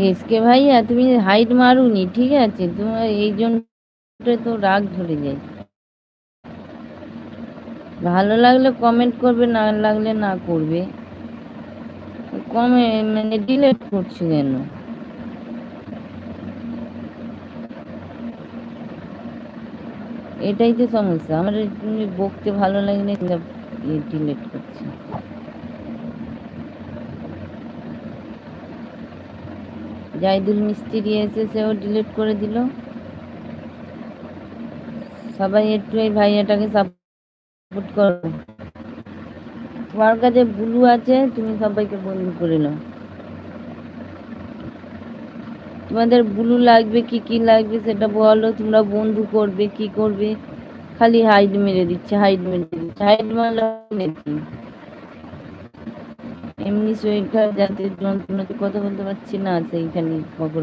SK ভাইয়া তুমি height মারুনি, ঠিক আছে? তোমার এই জন্য তো রাগ ধরে যায়। ভালো লাগলে কমেন্ট করবে, না লাগলে না করবে। কমে মানে ডিলেট করছো কেন? এটাই তো সমস্যা। আমার তুমি বকতে ভালো লাগে না, ডিলেট করছি। জাইদুল মিস্ত্রি এসে সেও ডিলিট করে দিল। সবাই একটু এই ভাইয়াটাকে সাপোর্ট করো। তোমার কাছে ব্লু আছে, তুমি সবাইকে বন্ধু করে নাও। তোমাদের ব্লু লাগবে, কি কি লাগবে সেটা বলো, তোমরা বন্ধু করবে কি করবে। খালি হাইড মেরে দিচ্ছে, হাইড মেরে দিচ্ছে, হাইড মারলে নাকি? এমনি শরীর খারাপ, যাতে যন্ত্রণাতে কথা বলতে পারছি না, সেইখানে খবর